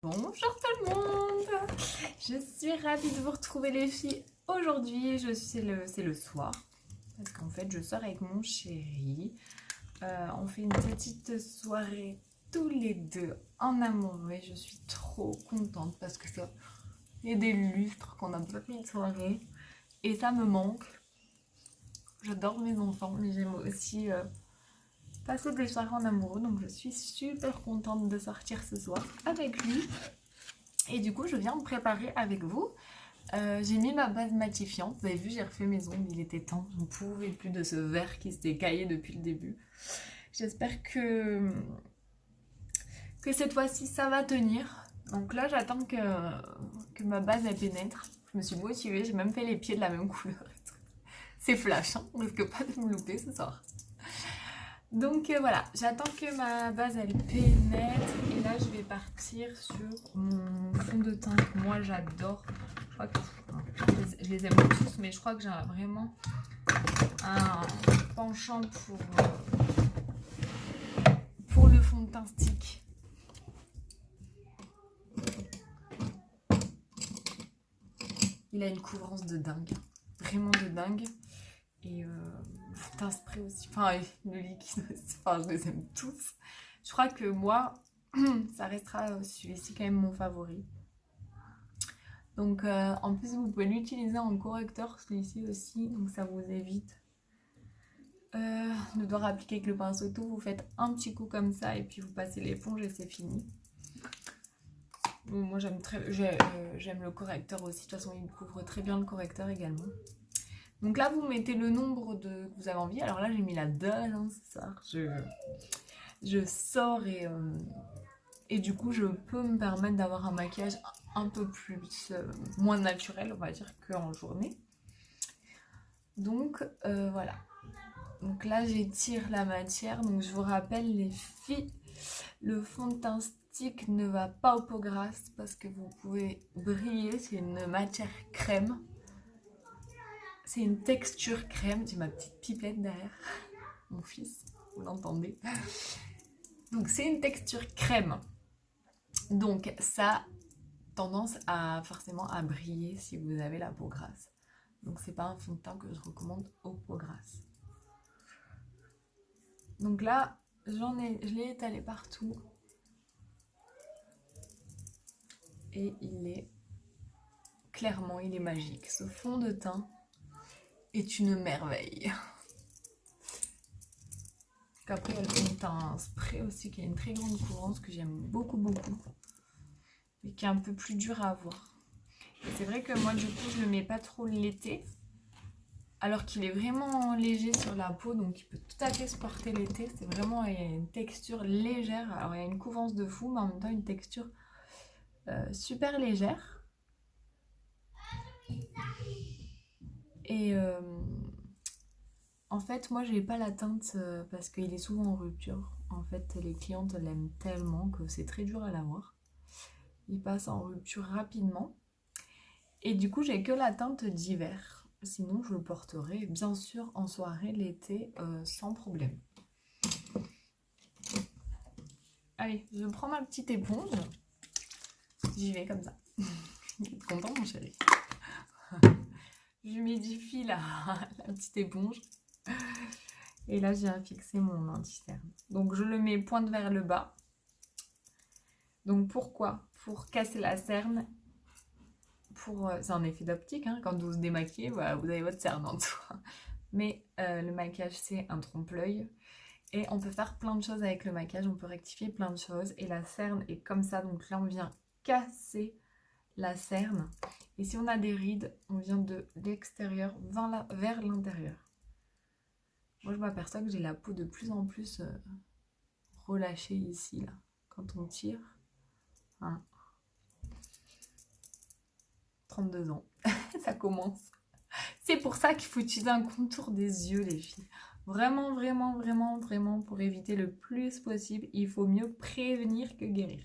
Bonjour tout le monde. Je suis ravie de vous retrouver les filles. Aujourd'hui, c'est le soir. Parce qu'en fait, je sors avec mon chéri. On fait une petite soirée tous les deux en amoureux. Et je suis trop contente parce que ça fait des lustres qu'on n'a pas fait une soirée. Et ça me manque. J'adore mes enfants, mais j'aime aussi passer des soirées en amoureux. Donc je suis super contente de sortir ce soir avec lui. Et du coup, je viens me préparer avec vous. J'ai mis ma base matifiante. Vous avez vu, j'ai refait mes ongles. Il était temps. Je ne pouvais plus de ce verre qui s'était caillé depuis le début. J'espère que cette fois-ci, ça va tenir. Donc là, j'attends que ma base elle pénètre. Je me suis motivée. J'ai même fait les pieds de la même couleur. C'est flash, hein. On risque pas de me louper ce soir. Donc voilà, j'attends que ma base elle pénètre et là je vais partir sur mon fond de teint que moi j'adore. Je crois que je les aime tous, mais je crois que j'ai vraiment un penchant pour le fond de teint stick. Il a une couvrance de dingue, vraiment de dingue. Et teint spray aussi, enfin le liquide aussi, enfin je les aime tous. Je crois que moi, ça restera celui-ci quand même mon favori. Donc en plus vous pouvez l'utiliser en correcteur celui-ci aussi, donc ça vous évite de devoir appliquer avec le pinceau et tout. Vous faites un petit coup comme ça et puis vous passez l'éponge et c'est fini. Bon, moi j'aime le correcteur aussi, de toute façon il couvre très bien le correcteur également. Donc là vous mettez le nombre que vous avez envie. Alors là j'ai mis la dose hein, ce soir. Je sors et du coup je peux me permettre d'avoir un maquillage un peu plus moins naturel on va dire qu'en journée. Donc voilà. Donc là j'étire la matière. Donc je vous rappelle les filles, le fond de teint stick ne va pas aux peaux grasses parce que vous pouvez briller. C'est une matière crème. C'est une texture crème. J'ai ma petite pipette derrière. Mon fils, vous l'entendez. Donc c'est une texture crème. Donc ça a tendance à forcément à briller si vous avez la peau grasse. Donc c'est pas un fond de teint que je recommande aux peaux grasses. Donc là, je l'ai étalé partout. Et clairement, il est magique. Ce fond de teint est une merveille. Après, il y a le fond de teint spray aussi qui a une très grande couvrance que j'aime beaucoup, beaucoup. Mais qui est un peu plus dur à avoir. Et c'est vrai que moi, du coup, je le mets pas trop l'été. Alors qu'il est vraiment léger sur la peau, donc il peut tout à fait se porter l'été. C'est vraiment une texture légère. Alors il y a une couvrance de fou, mais en même temps une texture super légère. Et en fait, moi, j'ai pas la teinte parce qu'il est souvent en rupture. En fait, les clientes l'aiment tellement que c'est très dur à l'avoir. Il passe en rupture rapidement. Et du coup, j'ai que la teinte d'hiver. Sinon, je le porterai bien sûr en soirée l'été sans problème. Allez, je prends ma petite éponge. J'y vais comme ça. Il est content, mon chéri. J'humidifie la petite éponge. Et là, je viens fixer mon anti-cerne. Donc, je le mets pointe vers le bas. Donc, pourquoi? Pour casser la cerne. C'est un effet d'optique. Hein. Quand vous vous démaquillez, voilà, vous avez votre cerne en dessous. Mais le maquillage, c'est un trompe-l'œil. Et on peut faire plein de choses avec le maquillage. On peut rectifier plein de choses. Et la cerne est comme ça. Donc là, on vient casser la cerne. Et si on a des rides, on vient de l'extérieur vers l'intérieur. Moi, je m'aperçois que j'ai la peau de plus en plus relâchée ici, là, quand on tire. Hein. 32 ans, ça commence. C'est pour ça qu'il faut utiliser un contour des yeux, les filles. Vraiment, vraiment, vraiment, vraiment, pour éviter le plus possible, il faut mieux prévenir que guérir.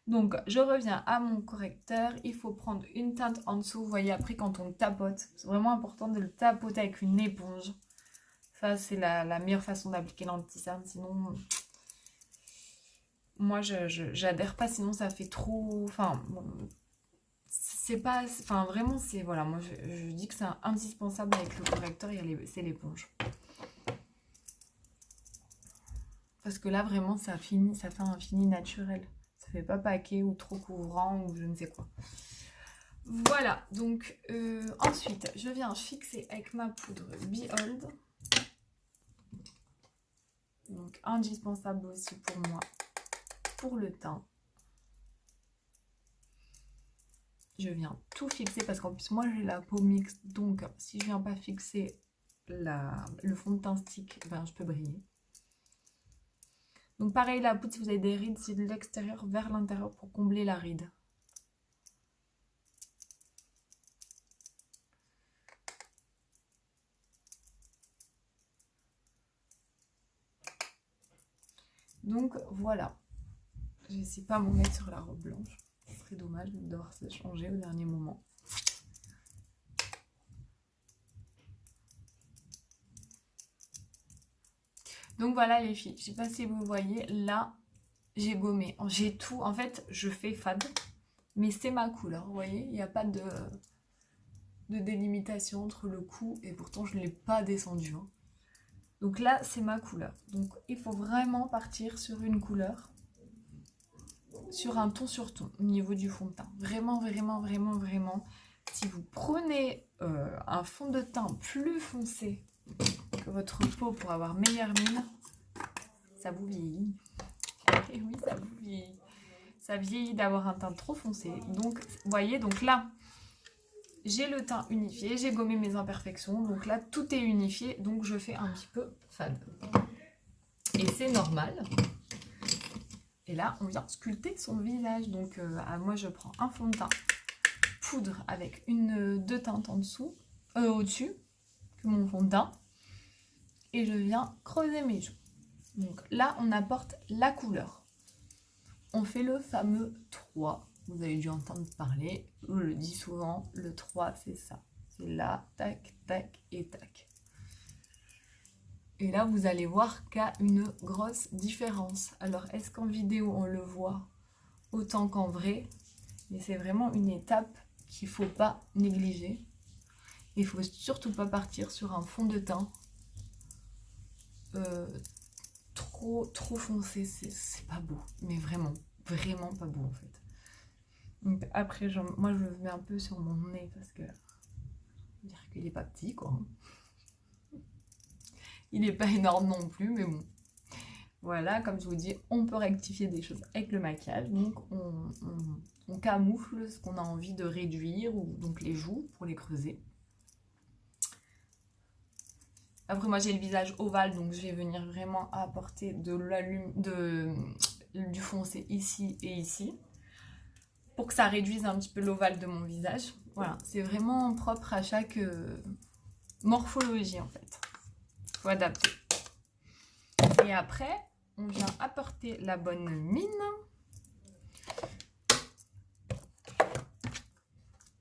Donc, je reviens à mon correcteur. Il faut prendre une teinte en dessous. Vous voyez, après, quand on tapote, c'est vraiment important de le tapoter avec une éponge. Ça, c'est la meilleure façon d'appliquer l'anti-cerne. Sinon, moi, j'adhère pas, sinon ça fait trop... Enfin, bon, c'est pas... Enfin, vraiment, c'est... Voilà, moi, je dis que c'est indispensable avec le correcteur, c'est l'éponge. Parce que là, vraiment, ça fait un fini naturel. Ça fait pas paquet ou trop couvrant ou je ne sais quoi. Voilà, donc ensuite, je viens fixer avec ma poudre Behold. Donc, indispensable aussi pour moi, pour le teint. Je viens tout fixer parce qu'en plus, moi, j'ai la peau mixte. Donc, si je viens pas fixer le fond de teint stick, ben, je peux briller. Donc, pareil, la poudre, si vous avez des rides, c'est de l'extérieur vers l'intérieur pour combler la ride. Donc voilà, je vais essayer de pas m'en mettre sur la robe blanche. Ce serait dommage de devoir se changer au dernier moment. Donc voilà les filles, je sais pas si vous voyez, là j'ai gommé, j'ai tout, en fait je fais fade, mais c'est ma couleur, vous voyez, il n'y a pas de délimitation entre le cou et pourtant je ne l'ai pas descendu. Hein. Donc là c'est ma couleur, donc il faut vraiment partir sur une couleur, sur un ton sur ton au niveau du fond de teint. Vraiment, vraiment, vraiment, vraiment. Si vous prenez un fond de teint plus foncé que votre peau pour avoir meilleure mine, ça vous vieillit. Et oui, ça vous vieillit. Ça vieillit d'avoir un teint trop foncé. Donc, vous voyez, donc là, j'ai le teint unifié, j'ai gommé mes imperfections. Donc là, tout est unifié. Donc, je fais un petit peu fade. Et c'est normal. Et là, on vient sculpter son visage. Donc, moi, je prends un fond de teint poudre avec deux teintes en dessous, au-dessus, que mon fond de teint. Et je viens creuser mes joues. Donc là, on apporte la couleur. On fait le fameux 3. Vous avez dû entendre parler. Je le dis souvent, le 3, c'est ça. C'est là, tac, tac et tac. Et là, vous allez voir qu'il y a une grosse différence. Alors, est-ce qu'en vidéo, on le voit autant qu'en vrai? Mais c'est vraiment une étape qu'il ne faut pas négliger. Il ne faut surtout pas partir sur un fond de teint trop foncé. C'est pas beau. Mais vraiment, vraiment pas beau en fait. Donc après, moi, je le mets un peu sur mon nez parce que... on dirait qu'il n'est pas petit, quoi. Il n'est pas énorme non plus, mais bon. Voilà, comme je vous dis, on peut rectifier des choses avec le maquillage. Donc, on camoufle ce qu'on a envie de réduire, ou donc les joues pour les creuser. Après, moi, j'ai le visage ovale, donc je vais venir vraiment apporter du foncé ici et ici, pour que ça réduise un petit peu l'ovale de mon visage. Voilà, c'est vraiment propre à chaque morphologie, en fait. Il faut adapter. Et après, on vient apporter la bonne mine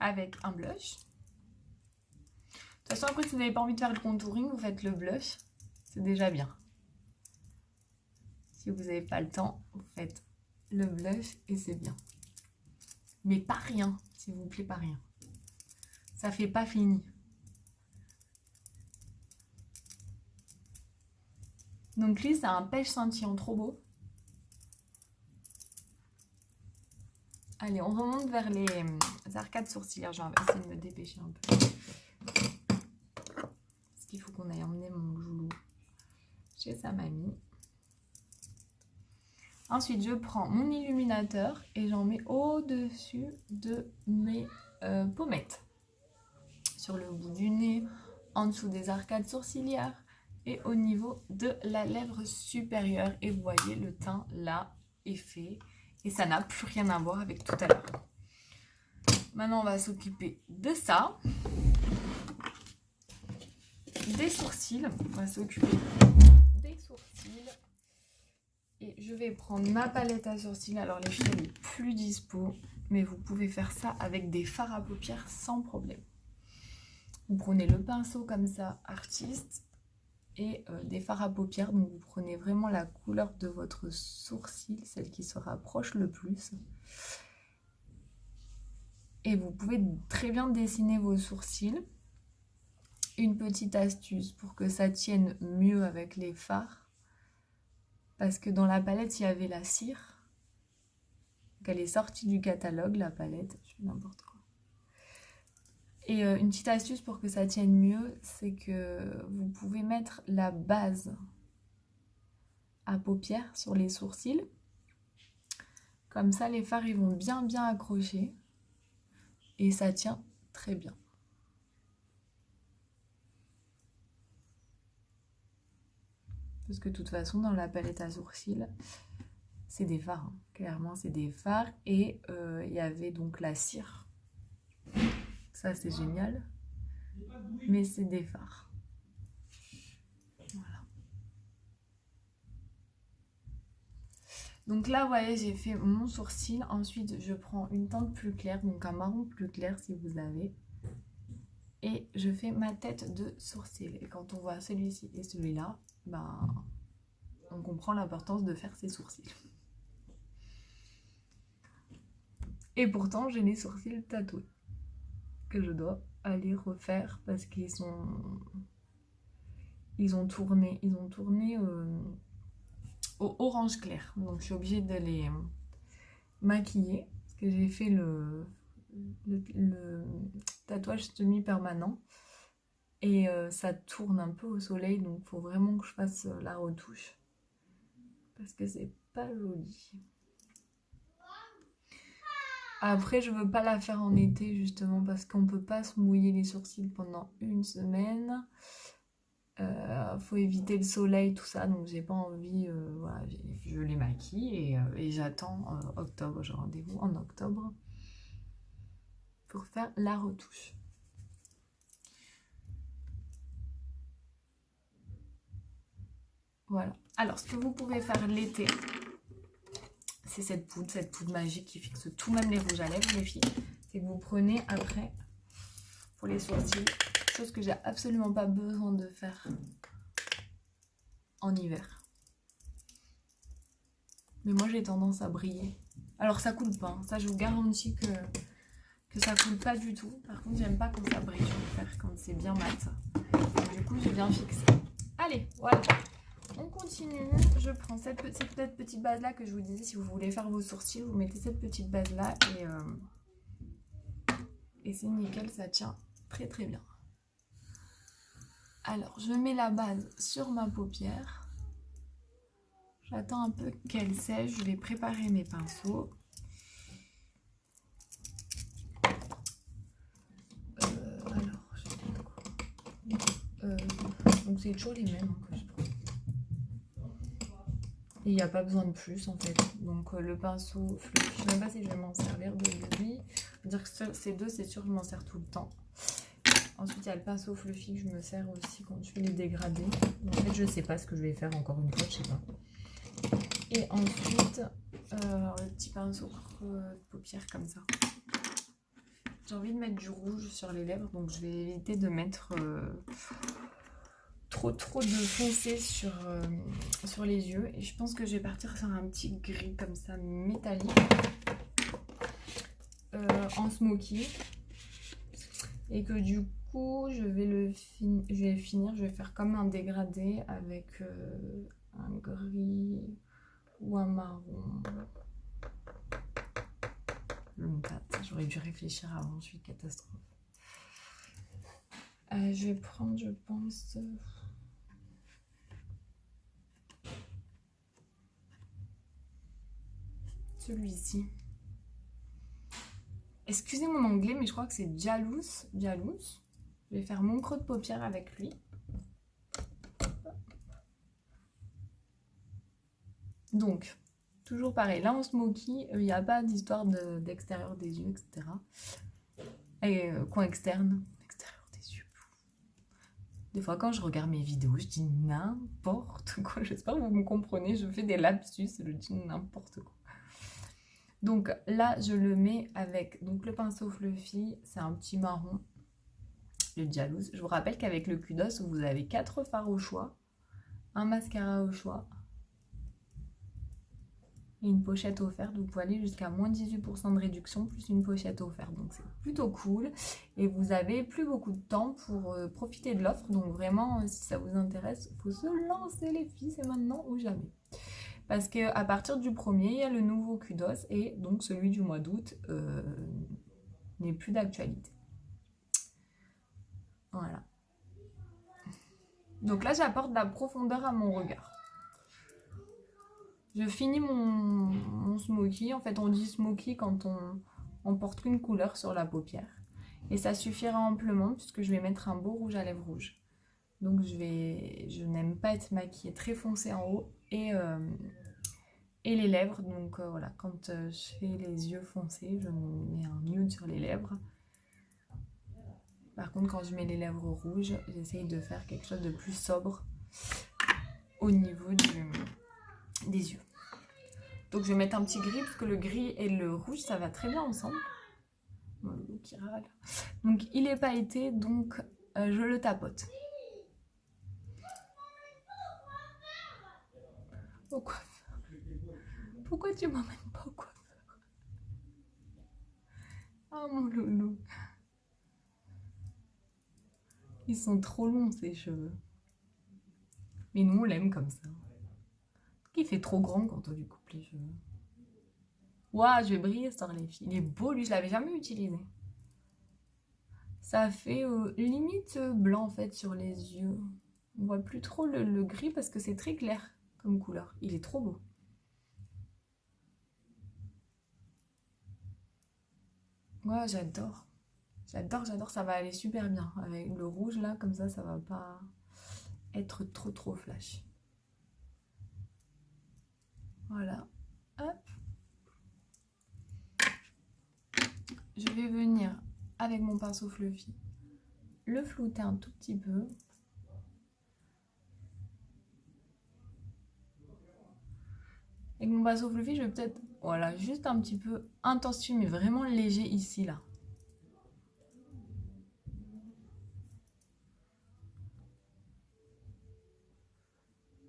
avec un blush. De toute façon, après, si vous n'avez pas envie de faire le contouring, vous faites le blush. C'est déjà bien. Si vous n'avez pas le temps, vous faites le blush et c'est bien. Mais pas rien, s'il vous plaît, pas rien. Ça fait pas fini. Donc lui, c'est un pêche scintillant trop beau. Allez, on remonte vers les arcades sourcilières. Je vais essayer de me dépêcher un peu. Parce qu'il faut qu'on aille emmener mon joulou chez sa mamie. Ensuite, je prends mon illuminateur et j'en mets au-dessus de mes pommettes. Sur le bout du nez, en dessous des arcades sourcilières et au niveau de la lèvre supérieure. Et vous voyez, le teint là est fait. Et ça n'a plus rien à voir avec tout à l'heure. Maintenant, on va s'occuper de ça. Des sourcils. On va s'occuper des sourcils. Et je vais prendre ma palette à sourcils. Alors, les filles, elle n'est plus dispo. Mais vous pouvez faire ça avec des fards à paupières sans problème. Vous prenez le pinceau comme ça, artiste. et des fards à paupières. Donc vous prenez vraiment la couleur de votre sourcil, celle qui se rapproche le plus. Et vous pouvez très bien dessiner vos sourcils. Une petite astuce pour que ça tienne mieux avec les fards. Parce que dans la palette, il y avait la cire. Donc elle est sortie du catalogue, la palette. Je fais n'importe quoi. Et une petite astuce pour que ça tienne mieux, c'est que vous pouvez mettre la base à paupières sur les sourcils. Comme ça, les fards ils vont bien accrocher. Et ça tient très bien. Parce que de toute façon, dans la palette à sourcils, c'est des fards. Hein. Clairement, c'est des fards. Et il y avait donc la cire. Ça, c'est génial. Mais c'est des fards. Voilà. Donc là, vous voyez, j'ai fait mon sourcil. Ensuite, je prends une teinte plus claire, donc un marron plus clair si vous avez. Et je fais ma tête de sourcil. Et quand on voit celui-ci et celui-là, ben, on comprend l'importance de faire ses sourcils. Et pourtant, j'ai les sourcils tatoués. Que je dois aller refaire parce qu'ils ont tourné au orange clair. Donc je suis obligée de les maquiller parce que j'ai fait le tatouage semi-permanent et ça tourne un peu au soleil, donc il faut vraiment que je fasse la retouche parce que c'est pas joli. Après, je veux pas la faire en été justement parce qu'on peut pas se mouiller les sourcils pendant une semaine. Faut éviter le soleil, tout ça, donc j'ai pas envie. Voilà, je les maquille et j'attends octobre. J'ai rendez-vous en octobre pour faire la retouche. Voilà. Alors, ce que vous pouvez faire l'été, c'est cette poudre magique qui fixe tout, même les rouges à lèvres, les filles. C'est que vous prenez après, pour les sourcils, chose que j'ai absolument pas besoin de faire en hiver. Mais moi, j'ai tendance à briller. Alors, ça coule pas. Hein. Ça, je vous garantis que ça coule pas du tout. Par contre, j'aime pas quand ça brille. Je préfère quand c'est bien mat. Donc, du coup, je viens fixer. Allez, voilà. On continue, je prends cette petite base là que je vous disais, si vous voulez faire vos sourcils, vous mettez cette petite base là et c'est nickel, ça tient très très bien. Alors je mets la base sur ma paupière, j'attends un peu qu'elle sèche, je vais préparer mes pinceaux. Donc c'est toujours les mêmes que je prends. Et il n'y a pas besoin de plus en fait. Donc le pinceau fluffy, je ne sais même pas si je vais m'en servir de lui. Je veux dire que ces deux, c'est sûr que je m'en sers tout le temps. Ensuite, il y a le pinceau fluffy que je me sers aussi quand je fais les dégradés. En fait, je ne sais pas ce que je vais faire encore une fois, je sais pas. Et ensuite, le petit pinceau de paupières comme ça. J'ai envie de mettre du rouge sur les lèvres, donc je vais éviter de mettre trop de foncé sur les yeux. Et je pense que je vais partir sur un petit gris comme ça, métallique, en smoky. Et que du coup, je vais finir, je vais faire comme un dégradé avec un gris ou un marron. Je me tâte, j'aurais dû réfléchir avant, je suis catastrophe. Je vais prendre, je pense, celui-ci. Excusez mon anglais, mais je crois que c'est Jalous. Je vais faire mon creux de paupière avec lui. Donc, toujours pareil, là en smoky, il n'y a pas d'histoire d'extérieur des yeux, etc. Et coin externe, extérieur des yeux. Des fois, quand je regarde mes vidéos, je dis n'importe quoi. J'espère que vous me comprenez, je fais des lapsus, je dis n'importe quoi. Donc là, je le mets avec donc le pinceau fluffy, c'est un petit marron, le Jalous. Je vous rappelle qu'avec le Kudos, vous avez 4 fards au choix. un mascara au choix et une pochette offerte. Vous pouvez aller jusqu'à moins 18% de réduction plus une pochette offerte, donc c'est plutôt cool. Et vous avez plus beaucoup de temps pour profiter de l'offre, donc vraiment si ça vous intéresse, il faut se lancer les filles, c'est maintenant ou jamais. Parce qu'à partir du 1er, il y a le nouveau Kudos et donc celui du mois d'août n'est plus d'actualité. Voilà. Donc là, j'apporte de la profondeur à mon regard. Je finis mon smoky. En fait, on dit smoky quand on porte qu'une couleur sur la paupière. Et ça suffira amplement puisque je vais mettre un beau rouge à lèvres rouge. Donc je n'aime pas être maquillée très foncée en haut et les lèvres. Donc voilà, quand je fais les yeux foncés, je mets un nude sur les lèvres. Par contre, quand je mets les lèvres rouges, j'essaye de faire quelque chose de plus sobre au niveau des yeux. Donc je vais mettre un petit gris parce que le gris et le rouge ça va très bien ensemble. Bon, le qui râle. Donc il est pailleté, donc je le tapote. Au coiffeur. Pourquoi tu m'emmènes pas au coiffeur? Ah mon loulou. Ils sont trop longs ces cheveux. Mais nous on l'aime comme ça. Il fait trop grand quand on lui coupe les cheveux. Waouh, je vais briller sur les filles. Il est beau lui, je l'avais jamais utilisé. Ça fait limite blanc en fait sur les yeux. On voit plus trop le gris parce que c'est très clair comme couleur. Il est trop beau. Ouais, j'adore. J'adore, ça va aller super bien. Avec le rouge là, comme ça va pas être trop flash. Voilà. Hop. Je vais venir avec mon pinceau fluffy le flouter un tout petit peu. Avec mon pinceau fluffy, je vais peut-être, voilà, juste un petit peu intensifier, mais vraiment léger ici, là.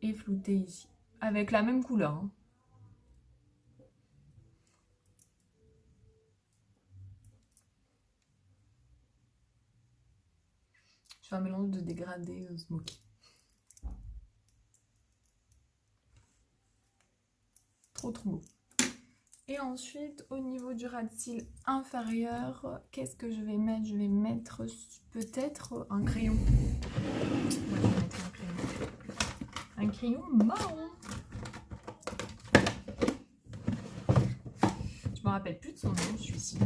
Et flouter ici. Avec la même couleur. Hein. Je fais un mélange de dégradé smoky. Trop beau. Et ensuite, au niveau du ras de cils inférieur, qu'est-ce que je vais mettre? Je vais mettre peut-être un crayon. Ouais, je vais mettre un crayon. Un crayon marron. Je me rappelle plus de son nom, celui-ci.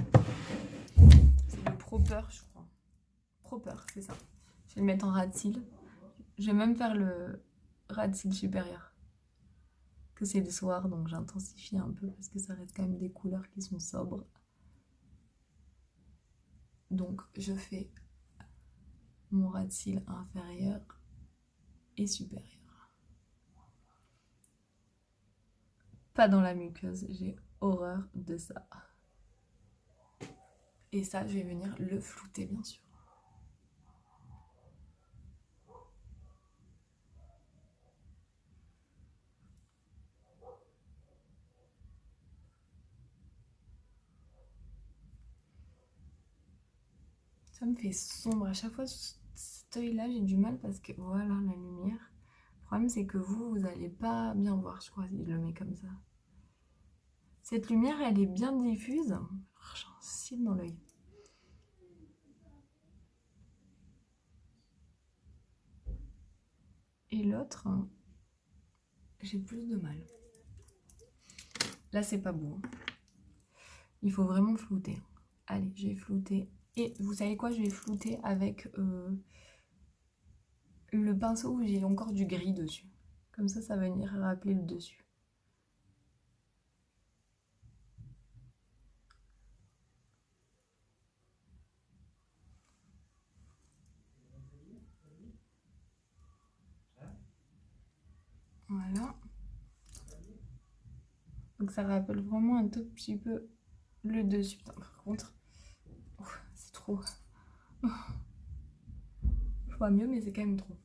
C'est le Proper, je crois. Proper, c'est ça. Je vais le mettre en ras de cils. Je vais même faire le ras de cils supérieur. Que c'est le soir, donc j'intensifie un peu parce que ça reste quand même des couleurs qui sont sobres. Donc je fais mon ras de cils inférieur et supérieur. Pas dans la muqueuse, j'ai horreur de ça. Et ça, je vais venir le flouter bien sûr. Ça me fait sombre. À chaque fois, cet œil-là, j'ai du mal parce que voilà la lumière. Le problème, c'est que vous n'allez pas bien voir, je crois, si je le mets comme ça. Cette lumière, elle est bien diffuse. J'ai un cil dans l'œil. Et l'autre, j'ai plus de mal. Là, c'est pas beau. Il faut vraiment flouter. Allez, je vais flouter. Et vous savez quoi? Je vais flouter avec le pinceau où j'ai encore du gris dessus. Comme ça, ça va venir rappeler le dessus. Voilà. Donc ça rappelle vraiment un tout petit peu le dessus. Putain, par contre, c'est trop. Je vois mieux, mais c'est quand même trop.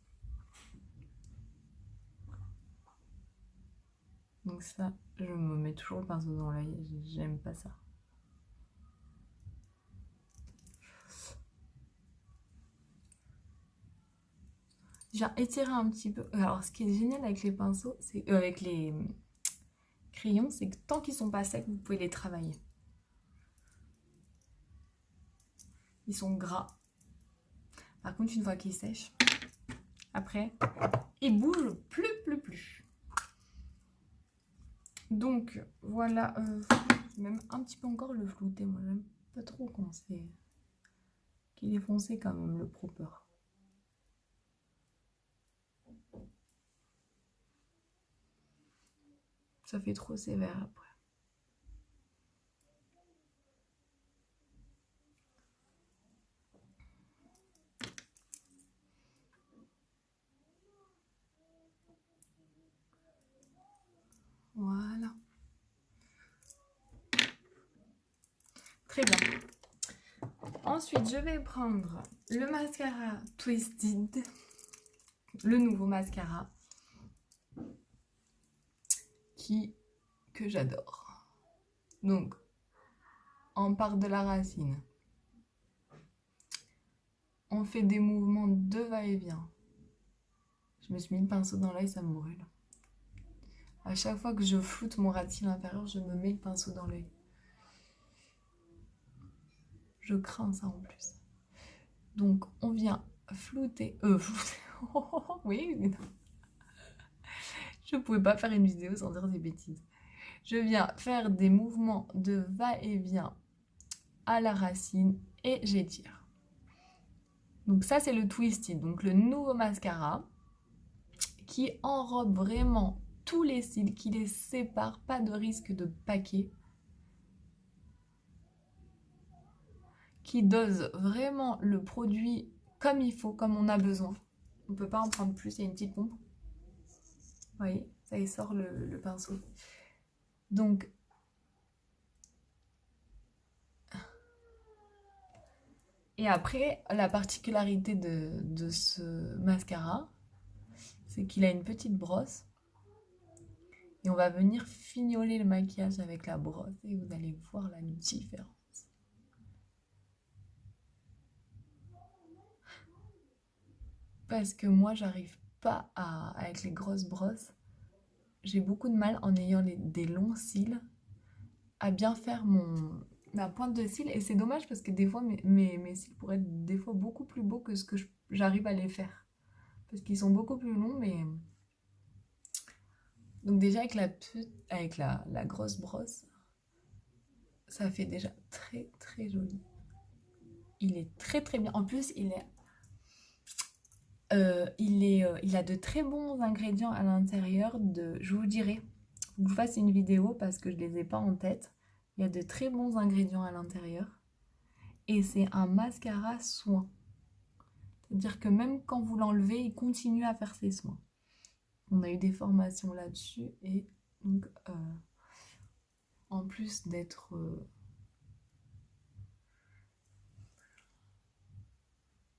Donc ça, je me mets toujours le pinceau dans l'œil, j'aime pas ça. J'ai étiré un petit peu. Alors ce qui est génial avec les pinceaux, c'est avec les crayons, c'est que tant qu'ils sont pas secs, vous pouvez les travailler. Ils sont gras. Par contre, une fois qu'ils sèchent, après, ils bougent plus. Donc voilà, même un petit peu encore le flouter. Moi, j'aime pas trop quand c'est qu'il est foncé quand même le proper. Ça fait trop sévère après. Voilà. Très bien. Ensuite, je vais prendre le mascara Twisted, le nouveau mascara que j'adore. Donc, on part de la racine. On fait des mouvements de va-et-vient. Je me suis mis le pinceau dans l'œil, ça me brûle. À chaque fois que je floute mon ras de cils inférieur, je me mets le pinceau dans l'œil. Je crains ça en plus. Donc, on vient flouter. Oui, mais non. Je pouvais pas faire une vidéo sans dire des bêtises. Je viens faire des mouvements de va-et-vient à la racine et j'étire. Donc ça, c'est le Twisted, donc le nouveau mascara qui enrobe vraiment tous les cils, qui les sépare, pas de risque de paquet, qui dose vraiment le produit comme il faut, comme on a besoin. On ne peut pas en prendre plus, il y a une petite pompe. Vous voyez, ça y sort le pinceau. Donc, et après, la particularité de ce mascara, c'est qu'il a une petite brosse. Et on va venir fignoler le maquillage avec la brosse et vous allez voir la différence. Parce que moi, j'arrive pas avec les grosses brosses. J'ai beaucoup de mal en ayant des longs cils à bien faire ma pointe de cils. Et c'est dommage parce que des fois, mes cils pourraient être des fois beaucoup plus beaux que ce que j'arrive à les faire. Parce qu'ils sont beaucoup plus longs, mais... Donc déjà, avec la grosse brosse, ça fait déjà très très joli. Il est très très bien. En plus, il a de très bons ingrédients à l'intérieur. Je vous dirai, faut que je fasse une vidéo parce que je ne les ai pas en tête. Il y a de très bons ingrédients à l'intérieur. Et c'est un mascara soin. C'est-à-dire que même quand vous l'enlevez, il continue à faire ses soins. On a eu des formations là-dessus. Et donc, en plus d'être...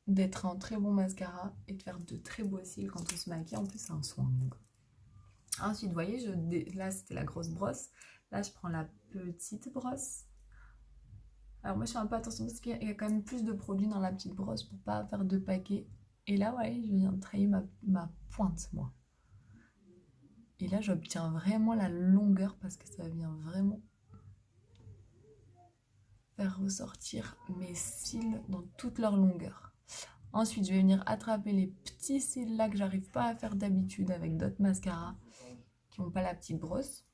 d'être un très bon mascara et de faire de très beaux cils quand on se maquille. En plus, c'est un soin. Donc. Ensuite, vous voyez, là, c'était la grosse brosse. Là, je prends la petite brosse. Alors, moi, je fais un peu attention parce qu'il y a quand même plus de produits dans la petite brosse pour pas faire de paquets. Et là, vous voyez, je viens de travailler ma pointe, moi. Et là, j'obtiens vraiment la longueur parce que ça vient vraiment faire ressortir mes cils dans toute leur longueur. Ensuite, je vais venir attraper les petits cils là que j'arrive pas à faire d'habitude avec d'autres mascaras qui n'ont pas la petite brosse.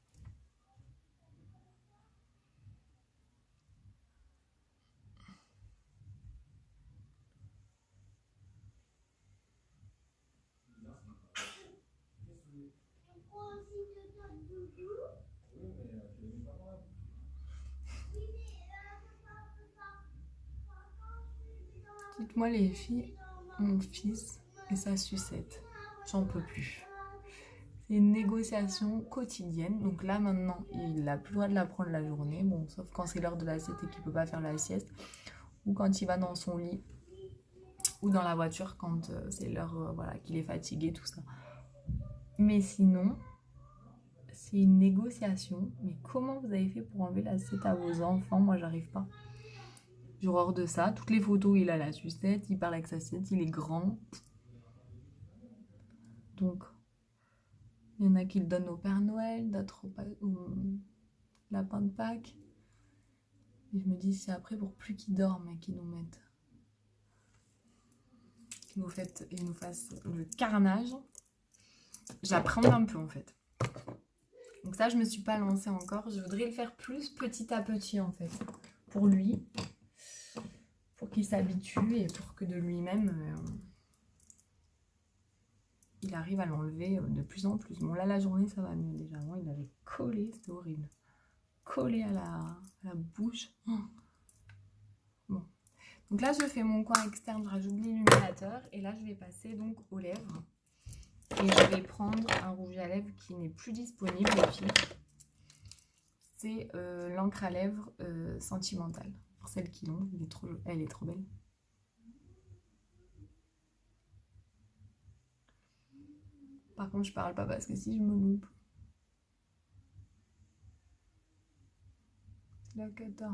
Dites-moi les filles, mon fils et sa sucette, j'en peux plus. C'est une négociation quotidienne. Donc là maintenant, il n'a plus le droit de la prendre la journée. Bon, sauf quand c'est l'heure de la sieste et qu'il ne peut pas faire la sieste. Ou quand il va dans son lit. Ou dans la voiture quand c'est l'heure voilà, qu'il est fatigué, tout ça. Mais sinon, C'est une négociation. Mais comment vous avez fait pour enlever la sucette à vos enfants? Moi, j'arrive pas. J'ai horreur de ça. Toutes les photos, il a la sucette, il parle avec sa sucette, il est grand. Donc, il y en a qui le donnent au Père Noël, d'autres au lapin de Pâques. Et je me dis, c'est après pour plus qu'ils dorment et qu'ils nous mettent. Qu'ils nous fassent le carnage. J'appréhende un peu en fait. Donc ça, je me suis pas lancée encore. Je voudrais le faire plus petit à petit en fait. Pour lui. Pour qu'il s'habitue et pour que de lui-même, il arrive à l'enlever de plus en plus. Bon là, la journée, ça va mieux déjà. Avant, il avait collé, c'était horrible. Collé à la bouche. Bon. Donc là, je fais mon coin externe, je rajoute l'illuminateur. Et là, je vais passer donc aux lèvres. Et je vais prendre un rouge à lèvres qui n'est plus disponible, les filles. C'est l'encre à lèvres sentimentale. Pour celles qui l'ont, elle est trop belle. Par contre, je parle pas parce que si je me loupe. C'est la cata.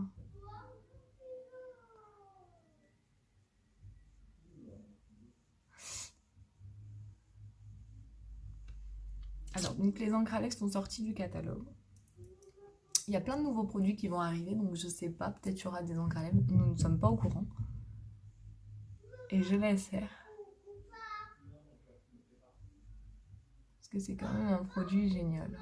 Alors, donc les encres à lèvres sont sorties du catalogue. Il y a plein de nouveaux produits qui vont arriver, donc je sais pas, peut-être il y aura des encres à lèvres. Nous ne sommes pas au courant. Et je l'essaie. Parce que c'est quand même un produit génial.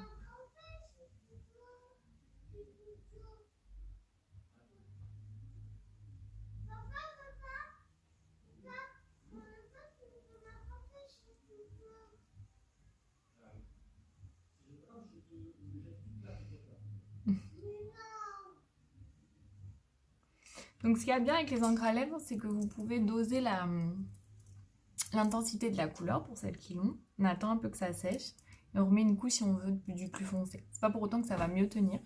Donc ce qu'il y a bien avec les encres à lèvres, c'est que vous pouvez doser l'intensité de la couleur pour celles qui l'ont. On attend un peu que ça sèche et on remet une couche si on veut du plus foncé. C'est pas pour autant que ça va mieux tenir,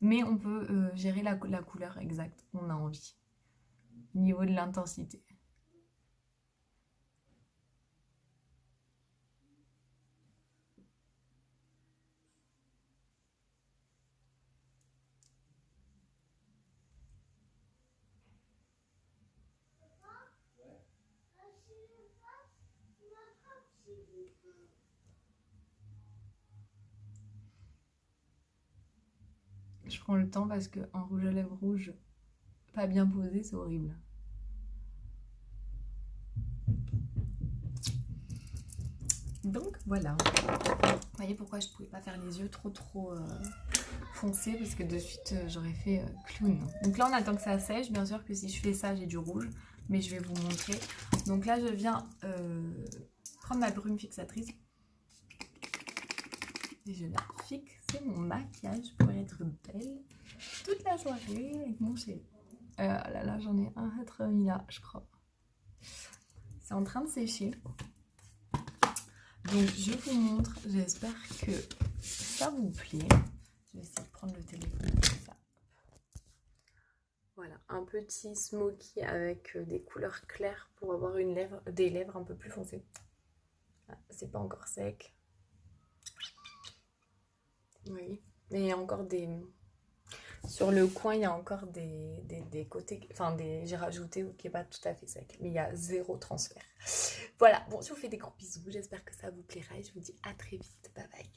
mais on peut gérer la couleur exacte qu'on a envie au niveau de l'intensité. Je prends le temps parce qu'un rouge à lèvres rouge pas bien posé, c'est horrible. Donc voilà. Vous voyez pourquoi je pouvais pas faire les yeux trop foncés, parce que de suite j'aurais fait clown. Donc là on attend que ça sèche. Bien sûr que si je fais ça j'ai du rouge, mais je vais vous montrer. Donc là je viens prendre ma brume fixatrice et je viens fixer mon maquillage pour être belle toute la soirée avec mon chéri. Là là, j'en ai un à être mis là, je crois. C'est en train de sécher. Donc je vous montre, j'espère que ça vous plaît. Je vais essayer de prendre le téléphone comme ça. Voilà, un petit smoky avec des couleurs claires pour avoir des lèvres un peu plus foncées. Ah, c'est pas encore sec. Oui, mais il y a encore des... Sur le coin, il y a encore des côtés... Enfin, j'ai rajouté qui n'est pas tout à fait sec. Mais il y a 0 transfert. Voilà, bon, je vous fais des gros bisous. J'espère que ça vous plaira et je vous dis à très vite. Bye bye.